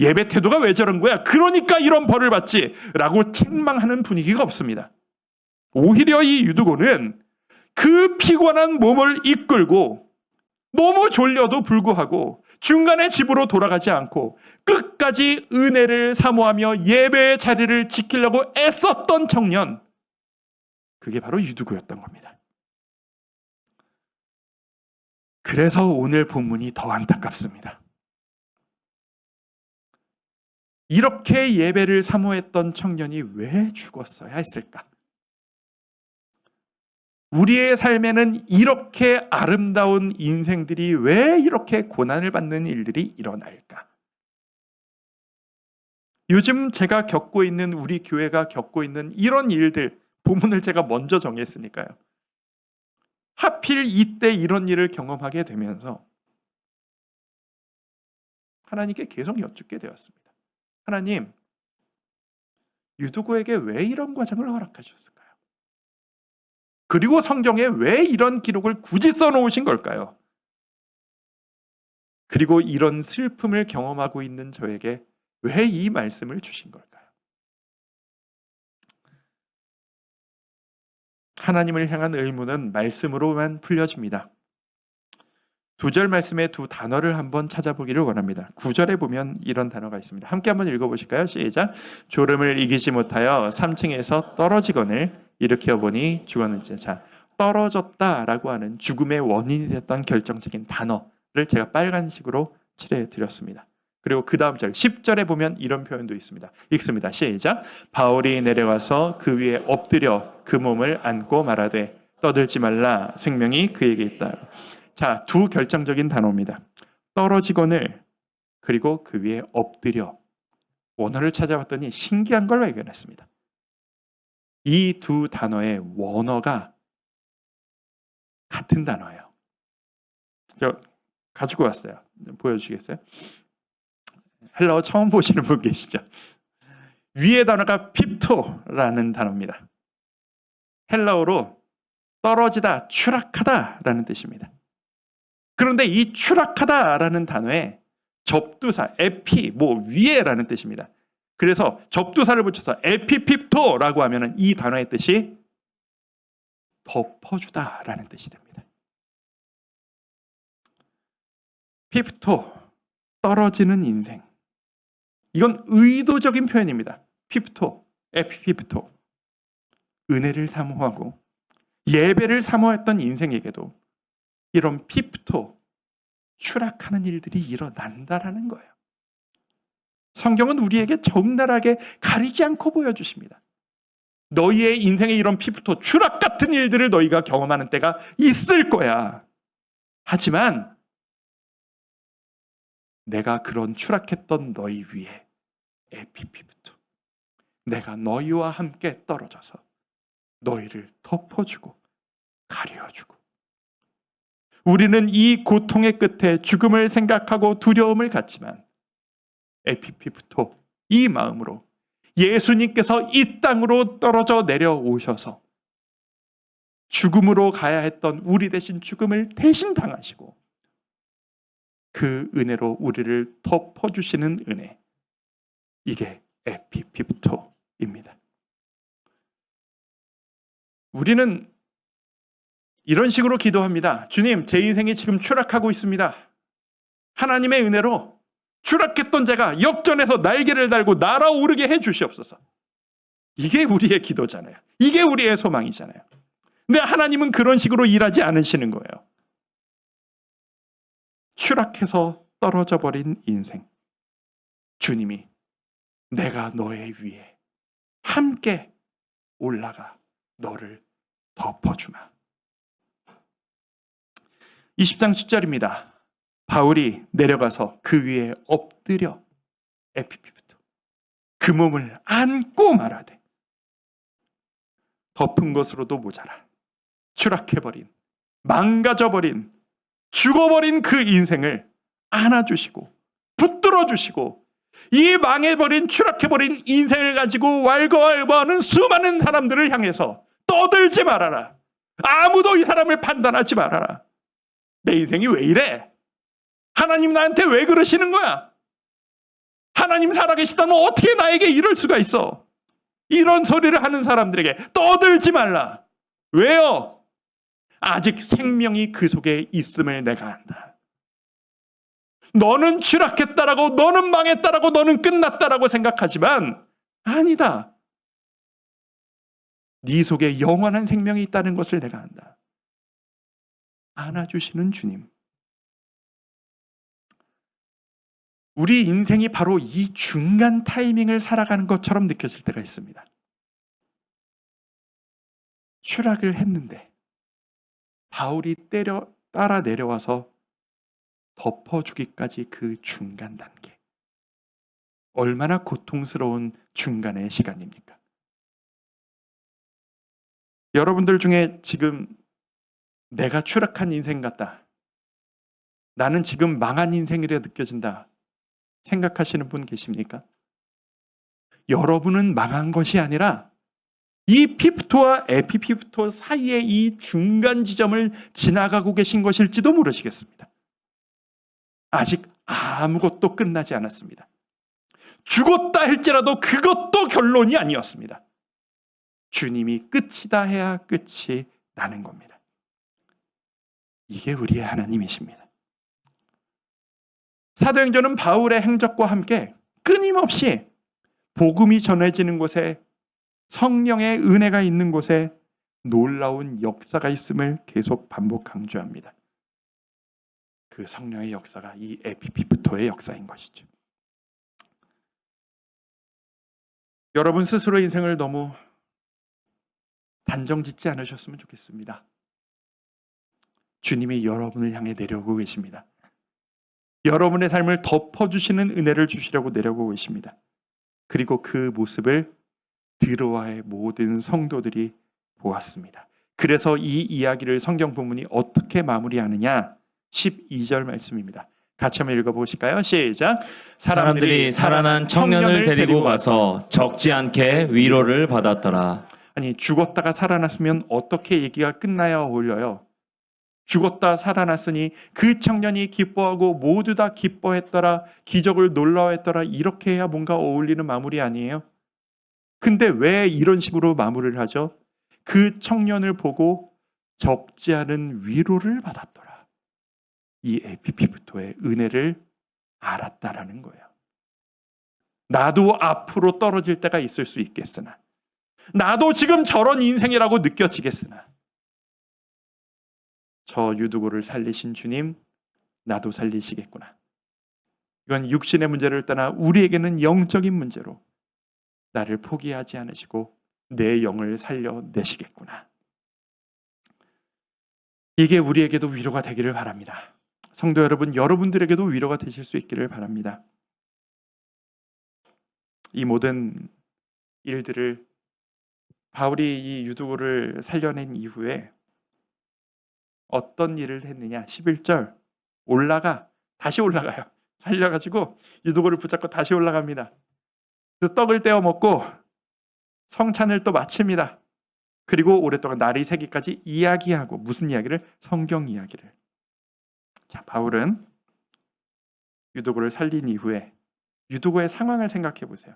예배 태도가 왜 저런 거야? 그러니까 이런 벌을 받지 라고 책망하는 분위기가 없습니다. 오히려 이 유두고는 그 피곤한 몸을 이끌고 너무 졸려도 불구하고 중간에 집으로 돌아가지 않고 끝까지 은혜를 사모하며 예배의 자리를 지키려고 애썼던 청년, 그게 바로 유두고였던 겁니다. 그래서 오늘 본문이 더 안타깝습니다. 이렇게 예배를 사모했던 청년이 왜 죽었어야 했을까? 우리의 삶에는 이렇게 아름다운 인생들이 왜 이렇게 고난을 받는 일들이 일어날까? 요즘 제가 겪고 있는, 우리 교회가 겪고 있는 이런 일들, 본문을 제가 먼저 정했으니까요. 하필 이때 이런 일을 경험하게 되면서 하나님께 계속 여쭙게 되었습니다. 하나님, 유두고에게 왜 이런 과정을 허락하셨을까요? 그리고 성경에 왜 이런 기록을 굳이 써놓으신 걸까요? 그리고 이런 슬픔을 경험하고 있는 저에게 왜 이 말씀을 주신 걸까요? 하나님을 향한 의문은 말씀으로만 풀려집니다. 2절 말씀의 두 단어를 한번 찾아보기를 원합니다. 9절에 보면 이런 단어가 있습니다. 함께 한번 읽어보실까요? 시작. 졸음을 이기지 못하여 3층에서 떨어지거늘 일으켜 보니 죽었는지. 자, 떨어졌다라고 하는 죽음의 원인이 됐던 결정적인 단어를 제가 빨간색으로 칠해 드렸습니다. 그리고 그 다음 절 10절에 보면 이런 표현도 있습니다. 읽습니다. 시작. 바울이 내려가서 그 위에 엎드려 그 몸을 안고 말하되 떠들지 말라, 생명이 그에게 있다. 자, 두 결정적인 단어입니다. 떨어지거늘, 그리고 그 위에 엎드려. 원어를 찾아봤더니 신기한 걸 발견했습니다. 이 두 단어의 원어가 같은 단어예요. 저 가지고 왔어요. 보여주시겠어요? 헬라어 처음 보시는 분 계시죠? 위의 단어가 핍토라는 단어입니다. 헬라어로 떨어지다, 추락하다라는 뜻입니다. 그런데 이 추락하다라는 단어에 접두사, 에피, 위에라는 뜻입니다. 그래서 접두사를 붙여서 에피핍토라고 하면 이 단어의 뜻이 덮어주다라는 뜻이 됩니다. 핍토, 떨어지는 인생. 이건 의도적인 표현입니다. 핍토, 에피핍토. 은혜를 사모하고 예배를 사모했던 인생에게도 이런 핍토, 추락하는 일들이 일어난다라는 거예요. 성경은 우리에게 적나라하게 가리지 않고 보여주십니다. 너희의 인생에 이런 핍토, 추락 같은 일들을 너희가 경험하는 때가 있을 거야. 하지만 내가 그런 추락했던 너희 위에 에피핍토, 내가 너희와 함께 떨어져서 너희를 덮어주고 가려주고, 우리는 이 고통의 끝에 죽음을 생각하고 두려움을 갖지만 에피피프토, 이 마음으로 예수님께서 이 땅으로 떨어져 내려오셔서 죽음으로 가야 했던 우리 대신 죽음을 대신 당하시고 그 은혜로 우리를 덮어주시는 은혜, 이게 에피피프토입니다. 우리는 이런 식으로 기도합니다. 주님, 제 인생이 지금 추락하고 있습니다. 하나님의 은혜로 추락했던 제가 역전해서 날개를 달고 날아오르게 해주시옵소서. 이게 우리의 기도잖아요. 이게 우리의 소망이잖아요. 근데 하나님은 그런 식으로 일하지 않으시는 거예요. 추락해서 떨어져 버린 인생, 주님이 내가 너의 위에 함께 올라가 너를 덮어주마. 20장 10절입니다. 바울이 내려가서 그 위에 엎드려 에피피부터 그 몸을 안고 말하되 덮은 것으로도 모자라 추락해버린, 망가져버린, 죽어버린 그 인생을 안아주시고 붙들어주시고 이 망해버린, 추락해버린 인생을 가지고 왈가왈부하는 수많은 사람들을 향해서 떠들지 말아라. 아무도 이 사람을 판단하지 말아라. 내 인생이 왜 이래? 하나님 나한테 왜 그러시는 거야? 하나님 살아계시다면 어떻게 나에게 이럴 수가 있어? 이런 소리를 하는 사람들에게 떠들지 말라. 왜요? 아직 생명이 그 속에 있음을 내가 안다. 너는 추락했다라고, 너는 망했다라고, 너는 끝났다라고 생각하지만 아니다. 네 속에 영원한 생명이 있다는 것을 내가 안다. 안아주시는 주님. 우리 인생이 바로 이 중간 타이밍을 살아가는 것처럼 느껴질 때가 있습니다. 추락을 했는데 바울이 따라 내려와서 덮어주기까지 그 중간 단계. 얼마나 고통스러운 중간의 시간입니까? 여러분들 중에 지금 내가 추락한 인생 같다, 나는 지금 망한 인생이라 느껴진다 생각하시는 분 계십니까? 여러분은 망한 것이 아니라 이 피프토와 에피피프토 사이의 이 중간 지점을 지나가고 계신 것일지도 모르시겠습니다. 아직 아무것도 끝나지 않았습니다. 죽었다 할지라도 그것도 결론이 아니었습니다. 주님이 끝이다 해야 끝이 나는 겁니다. 이게 우리의 하나님이십니다. 사도행전은 바울의 행적과 함께 끊임없이 복음이 전해지는 곳에, 성령의 은혜가 있는 곳에 놀라운 역사가 있음을 계속 반복 강조합니다. 그 성령의 역사가 이 에피피프토의 역사인 것이죠. 여러분 스스로 인생을 너무 단정짓지 않으셨으면 좋겠습니다. 주님이 여러분을 향해 내려오고 계십니다. 여러분의 삶을 덮어주시는 은혜를 주시려고 내려오고 계십니다. 그리고 그 모습을 드로아의 모든 성도들이 보았습니다. 그래서 이 이야기를 성경 본문이 어떻게 마무리하느냐? 12절 말씀입니다. 같이 한번 읽어보실까요? 시작. 사람들이 살아난 청년을 데리고 가서 적지 않게 위로를 받았더라. 아니, 죽었다가 살아났으면 어떻게 얘기가 끝나야 어울려요? 죽었다 살아났으니 그 청년이 기뻐하고 모두 다 기뻐했더라, 기적을 놀라워했더라, 이렇게 해야 뭔가 어울리는 마무리 아니에요? 근데 왜 이런 식으로 마무리를 하죠? 그 청년을 보고 적지 않은 위로를 받았더라. 이 에피피프토의 은혜를 알았다라는 거예요. 나도 앞으로 떨어질 때가 있을 수 있겠으나, 나도 지금 저런 인생이라고 느껴지겠으나, 저 유두고를 살리신 주님, 나도 살리시겠구나. 이건 육신의 문제를 떠나 우리에게는 영적인 문제로 나를 포기하지 않으시고 내 영을 살려내시겠구나. 이게 우리에게도 위로가 되기를 바랍니다. 성도 여러분, 여러분들에게도 위로가 되실 수 있기를 바랍니다. 이 모든 일들을 바울이 이 유두고를 살려낸 이후에 어떤 일을 했느냐? 11절 다시 올라가요. 살려가지고 유두고를 붙잡고 다시 올라갑니다. 그리고 떡을 떼어 먹고 성찬을 또 마칩니다. 그리고 오랫동안 날이 새기까지 이야기하고, 무슨 이야기를? 성경 이야기를. 자, 바울은 유도고를 살린 이후에 유도고의 상황을 생각해 보세요.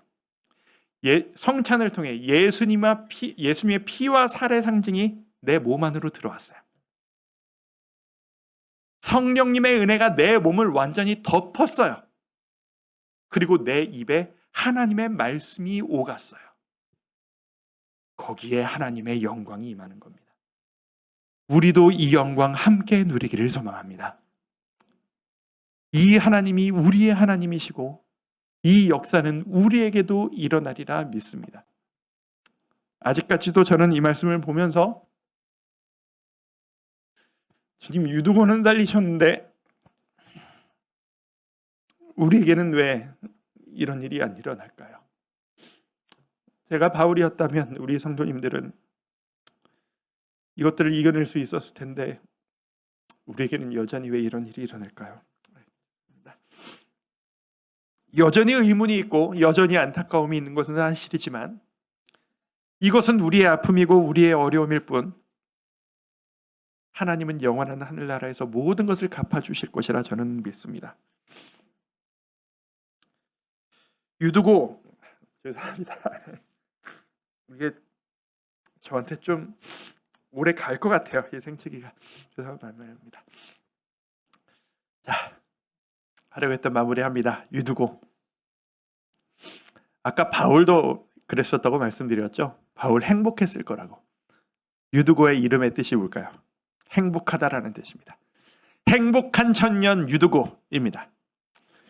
성찬을 통해 예수님의 피와 살의 상징이 내 몸 안으로 들어왔어요. 성령님의 은혜가 내 몸을 완전히 덮었어요. 그리고 내 입에 하나님의 말씀이 오갔어요. 거기에 하나님의 영광이 임하는 겁니다. 우리도 이 영광 함께 누리기를 소망합니다. 이 하나님이 우리의 하나님이시고 이 역사는 우리에게도 일어나리라 믿습니다. 아직까지도 저는 이 말씀을 보면서 주님, 유두고는 살리셨는데 우리에게는 왜 이런 일이 안 일어날까요? 제가 바울이었다면 우리 성도님들은 이것들을 이겨낼 수 있었을 텐데 우리에게는 여전히 왜 이런 일이 일어날까요? 여전히 의문이 있고 여전히 안타까움이 있는 것은 사실이지만 이것은 우리의 아픔이고 우리의 어려움일 뿐, 하나님은 영원한 하늘나라에서 모든 것을 갚아주실 것이라 저는 믿습니다. 유두고, 죄송합니다. 이게 저한테 좀 오래 갈 것 같아요. 이 생치기가. 죄송합니다. 자, 하려고 했던 마무리합니다. 유두고. 아까 바울도 그랬었다고 말씀드렸죠. 바울 행복했을 거라고. 유두고의 이름의 뜻이 뭘까요? 행복하다라는 뜻입니다. 행복한 청년 유두고입니다.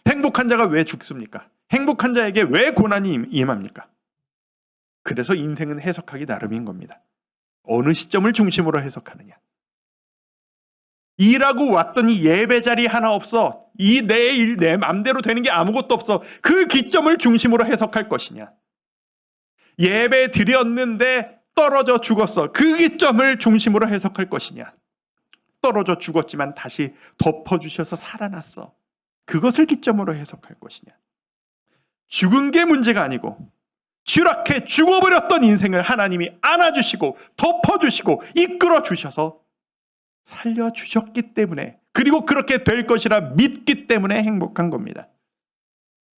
행복한 자가 왜 죽습니까? 행복한 자에게 왜 고난이 임합니까? 그래서 인생은 해석하기 나름인 겁니다. 어느 시점을 중심으로 해석하느냐. 일하고 왔더니 예배 자리 하나 없어. 내 일, 내 맘대로 되는 게 아무것도 없어. 그 기점을 중심으로 해석할 것이냐. 예배 드렸는데 떨어져 죽었어. 그 기점을 중심으로 해석할 것이냐. 떨어져 죽었지만 다시 덮어주셔서 살아났어. 그것을 기점으로 해석할 것이냐. 죽은 게 문제가 아니고 추락해 죽어버렸던 인생을 하나님이 안아주시고 덮어주시고 이끌어주셔서 살려주셨기 때문에, 그리고 그렇게 될 것이라 믿기 때문에 행복한 겁니다.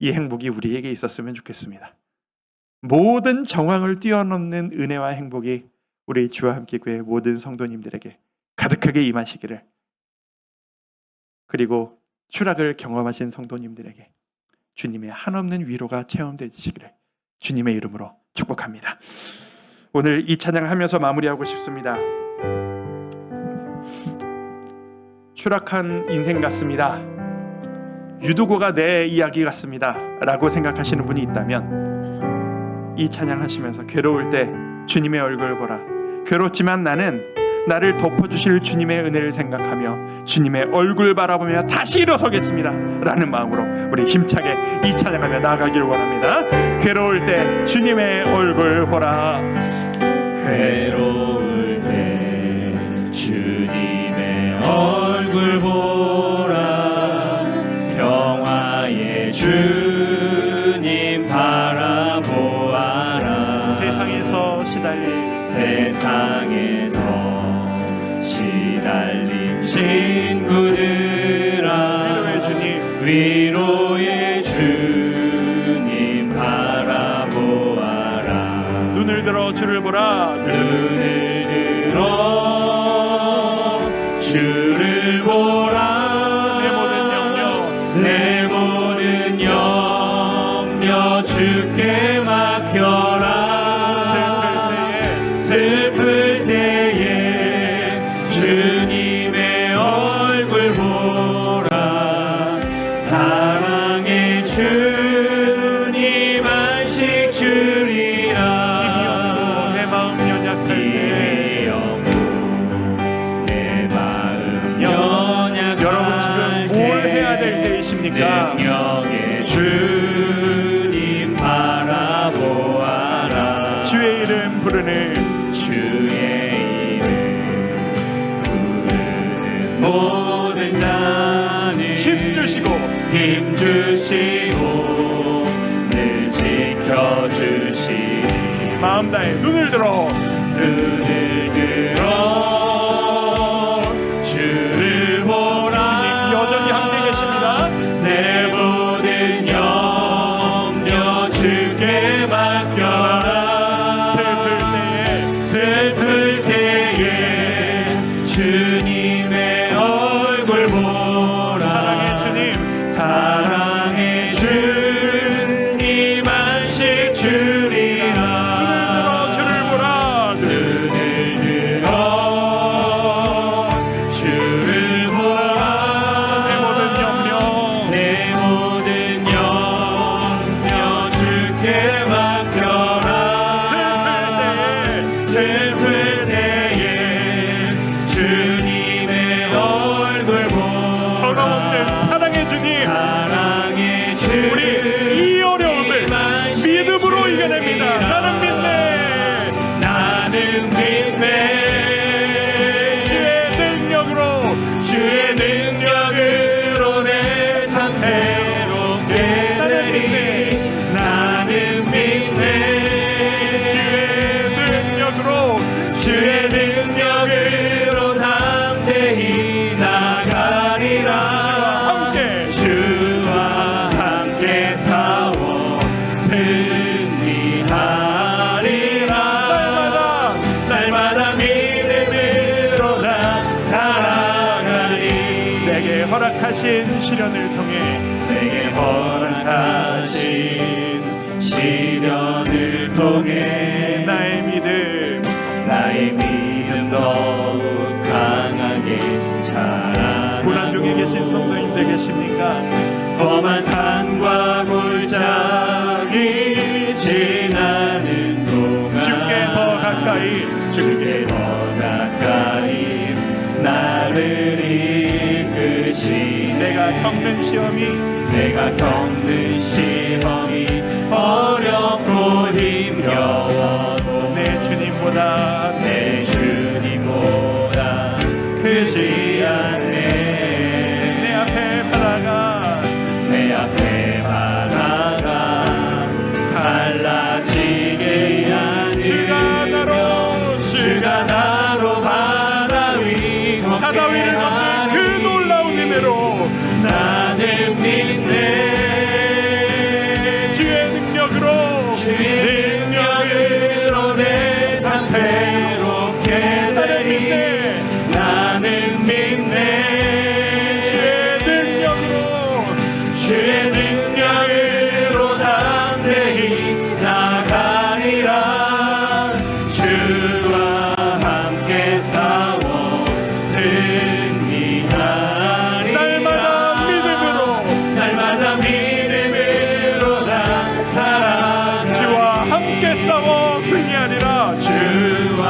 이 행복이 우리에게 있었으면 좋겠습니다. 모든 정황을 뛰어넘는 은혜와 행복이 우리 주와 함께 교회 모든 성도님들에게 가득하게 임하시기를, 그리고 추락을 경험하신 성도님들에게 주님의 한없는 위로가 체험되시기를 주님의 이름으로 축복합니다. 오늘 이 찬양하면서 마무리하고 싶습니다. 추락한 인생 같습니다. 유두고가 내 이야기 같습니다 라고 생각하시는 분이 있다면 이 찬양하시면서 괴로울 때 주님의 얼굴을 보라. 괴롭지만 나는 나를 덮어주실 주님의 은혜를 생각하며 주님의 얼굴 바라보며 다시 일어서겠습니다 라는 마음으로 우리 힘차게 이 찬양하며 나아가길 원합니다. 괴로울 때 주님의 얼굴 보라. 괴로울 때 주님의 얼굴 보라. 평화의 주님 바라보아라. 세상에서 시달린 친구들아, 위로의 주님 바라보아라. 눈을 들어 주를 보라. 눈을 들어 주를 보라. 내 모든 염려 주께 맡겨라. 슬플 때에 주님의 얼굴 보라. 사랑의 주님 안식 주리라. 내 마음 연약할 때 여러분 지금 뭘 해야 될 때이십니까? 능력의 주님 바라보아라. 주의 이름 부르는 주의 이름 부르는 모든 자는 힘주시고 늘 지켜주시니 마음 다해 눈을 들어 눈을 들어 주를 보라. 주님 여전히 함께 계십니다. 내 모든 염려 주께 맡겨라. 슬플 때에 주님의 얼굴 보라. 사랑의 주님 안식 주리라. 주를 보라. 눈을 들어 주를 보라. 내 모든 염려 주께 맡겨라. 슬플 때에 주님의 얼굴 보라. 변함없는 사랑의 주님, 우리 이 어려움을 믿음으로 이겨냅니다. 나는 믿네. 주의 능력으로 내 삶 새롭게 되리. 나는 믿네. 주의 능력으로 담대히 나가리라. 주와 함께 싸워 승리하리라. 날마다 믿음으로 나 살아가리. 내게 허락하신 시련을 통해 시련을 통해 나의 믿음 더욱 강하게 자라나고. 고난 중에 계신 성도님들 계십니까? 험한 산과 골짜기 지나는 동안 주께 더 가까이 나를 이끄시. 내가 겪는 시험이 어렵고 힘겨워도 내 주님보다 크지 않네. 내 앞에 바다가 갈라지지 주가 나로 바다 위를 걷는 그 놀라운 은혜로 나는 믿네. 주의 능력으로 내 삶 새롭게 되리. 나는 믿네. 주의 능력으로 담대히 나가리라. 주와 함께 싸워 승리하리라. 날마다 믿음으로 나 살아가리. 주와 함께 싸워 승리하리라. 주와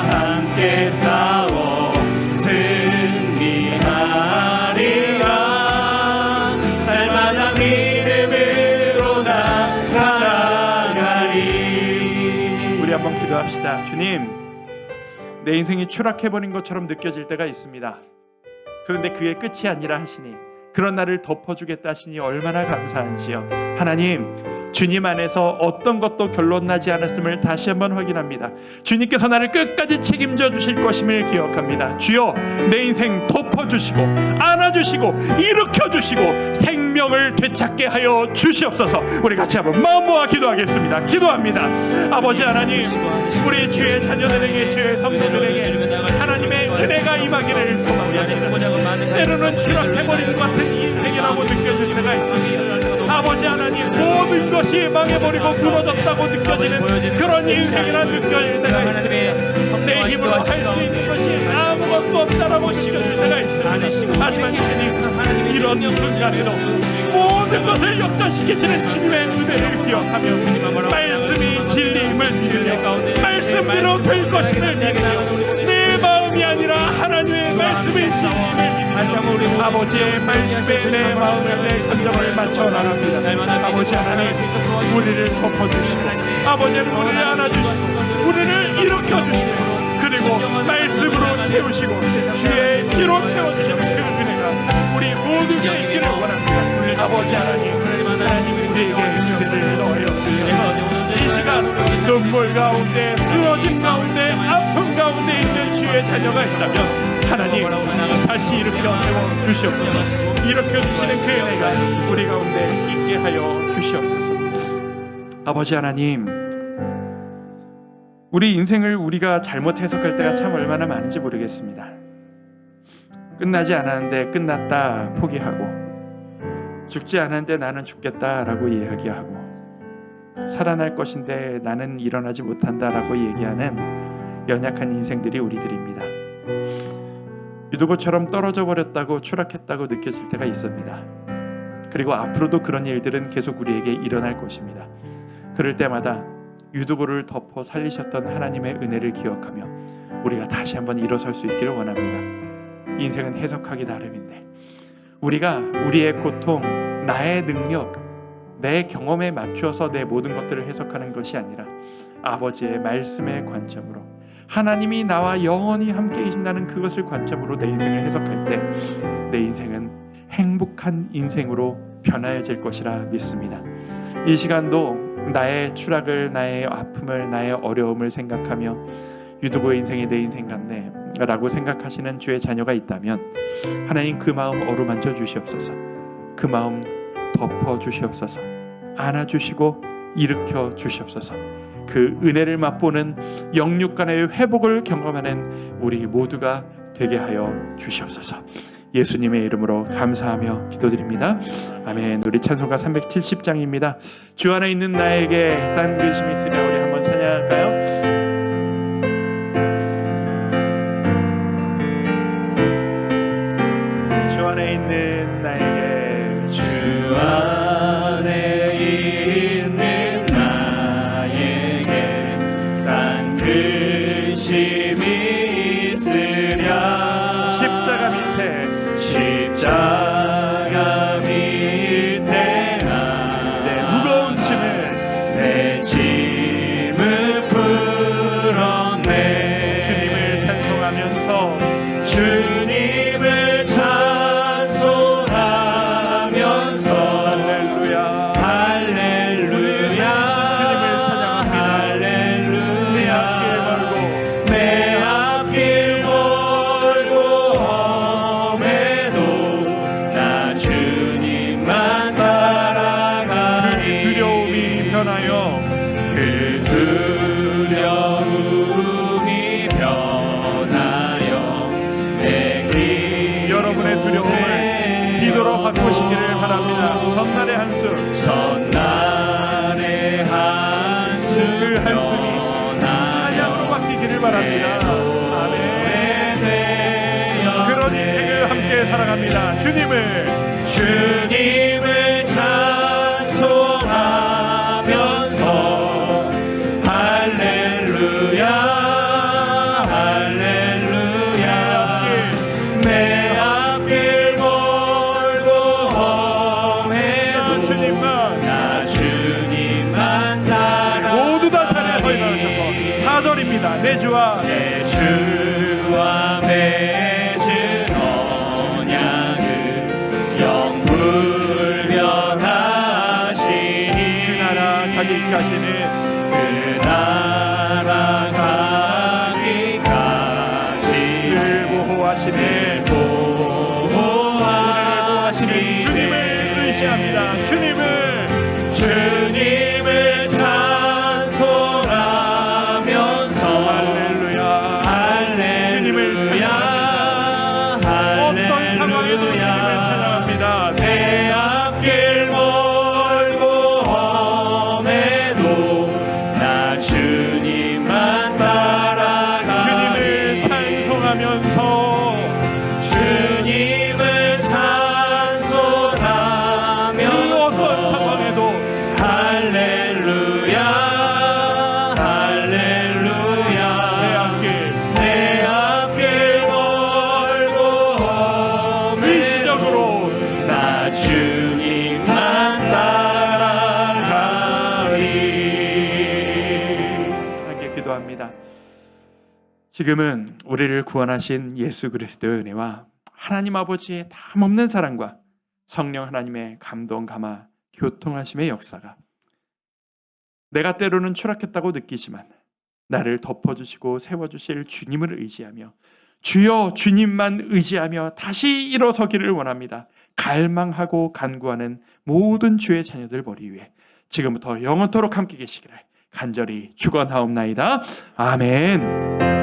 함께 싸워 승리하리라. 날마다 믿음으로 나 살아가리. 우리 한번 기도합시다. 주님, 내 인생이 추락해버린 것처럼 느껴질 때가 있습니다. 그런데 그게 끝이 아니라 하시니, 그런 나를 덮어주겠다 하시니 얼마나 감사한지요. 하나님, 주님 안에서 어떤 것도 결론 나지 않았음을 다시 한번 확인합니다. 주님께서 나를 끝까지 책임져 주실 것임을 기억합니다. 주여, 내 인생 덮어주시고 안아주시고 일으켜주시고 생명을 되찾게 하여 주시옵소서. 우리 같이 한번 마음 모아 기도하겠습니다. 기도합니다. 아버지 하나님, 우리 주의 자녀들에게, 주의 성도들에게 하나님의 은혜가 임하기를 소망합니다. 때로는 추락해버린 것 같은 인생이라고 느껴질 때가 있습니다. 아버지 하나님, 모든 것이 망해버리고 무너졌다고 느껴지는 그런 인생이라 느껴질 때가 있습니다. 내 힘으로 할 수 있는 것이 아무것도 없다라고 느껴질 때가 있습니다. 하지만 주님, 이런 순간에도 모든 것을 역전시키시는 주님의 은혜를 기억하며 말씀이 진리임을 믿으며 말씀대로 될 것임을 믿으며 내 마음이 아니라 하나님의 말씀이 진리임을 아버지의 말씀에 내 마음에 내 감정을 맞춰 나갑니다. 아버지 하나님, 우리를 덮어주시고 아버지는 우리를 안아주시고 우리를 일으켜주시고 그리고 말씀으로 채우시고 주의 피로 채워주시는 그 은혜가 우리 모두에게 있기를 원합니다. 아버지 하나님, 우리에게 은혜를 넣어요. 이 시간 눈물 가운데, 쓰러짐 가운데, 아픔 가운데 있는 주의 자녀가 있다면 하나님 다시 일으켜 세워 주시옵소서. 일으켜 주시는 그 은혜가 우리 가운데 있게 하여 주시옵소서. 아버지 하나님, 우리 인생을 우리가 잘못 해석할 때가 참 얼마나 많은지 모르겠습니다. 끝나지 않았는데 끝났다 포기하고, 죽지 않았는데 나는 죽겠다라고 이야기하고, 살아날 것인데 나는 일어나지 못한다라고 얘기하는 연약한 인생들이 우리들입니다. 유두보처럼 떨어져 버렸다고, 추락했다고 느껴질 때가 있습니다. 그리고 앞으로도 그런 일들은 계속 우리에게 일어날 것입니다. 그럴 때마다 유두보를 덮어 살리셨던 하나님의 은혜를 기억하며 우리가 다시 한번 일어설 수 있기를 원합니다. 인생은 해석하기 나름인데, 우리가 우리의 고통, 나의 능력, 내 경험에 맞추어서 내 모든 것들을 해석하는 것이 아니라 아버지의 말씀의 관점으로, 하나님이 나와 영원히 함께 계신다는 그것을 관점으로 내 인생을 해석할 때 내 인생은 행복한 인생으로 변화해질 것이라 믿습니다. 이 시간도 나의 추락을, 나의 아픔을, 나의 어려움을 생각하며 유두보의 인생이 내 인생 같네 라고 생각하시는 주의 자녀가 있다면 하나님 그 마음 어루만져 주시옵소서. 그 마음 덮어 주시옵소서. 안아주시고 일으켜 주시옵소서. 그 은혜를 맛보는 영육 간의 회복을 경험하는 우리 모두가 되게 하여 주시옵소서. 예수님의 이름으로 감사하며 기도드립니다. 아멘. 우리 찬송가 370장입니다. 주 안에 있는 나에게 딴 근심이 있으랴. 우리 한번 찬양할까요? 주 안에 있는 나에게, 주 안에 있는 나에게 딴 근심이 있으랴. 십자가 밑에 내 무거운 내 짐을 풀었네. 주님을 찬송하면서 주님을 찬송하면서 할렐루야 할렐루야 할렐루야. 내 앞길 멀고 험해도 나 주님만 따라가니. 그 두려움이 변하여 그 두려움이 변하여 내 길. 여러분의 두려움을 기도로 바꾸시기를 바랍니다. 전날의 한숨, 전날의 한숨, 그 한숨이 찬양으로 바뀌기를 바랍니다. 아멘. 그런 인생을 함께 살아갑니다. 주님을 찬송하면서 할렐루야 할렐루야. 내 앞길 멀고 험해도 나 주님만 따라. 모두 다 자리에서 일어나셔서 4절입니다. 내 주와 맺은 언약은 영불변하시니. 그 나라 가기까지는 그 나라 가기까지 늘 보호하시는 보호하시니. 주님을 의지합니다. 주님을 찬송하면서 할렐루야. 주님을 할렐루야 어떤 상황에도 주님을 찬양합니다. 내 앞길 멀고 험해도 나 주님만 따라가니. 주님을 찬송하면서 주님을 찬송하면서 그 어떤 상황에도 할렐루야 할렐루야. 내 앞길 멀고 험해도 의지적으로 나 주님만 따라가리. 함께 기도합니다. 지금은 우리를 구원하신 예수 그리스도의 은혜와 하나님 아버지의 담없는 사랑과 성령 하나님의 감동 감화 교통하심의 역사가 내가 때로는 추락했다고 느끼지만 나를 덮어주시고 세워주실 주님을 의지하며 주여 주님만 의지하며 다시 일어서기를 원합니다. 갈망하고 간구하는 모든 주의 자녀들 머리 위에 지금부터 영원토록 함께 계시기를 간절히 축원하옵나이다. 아멘.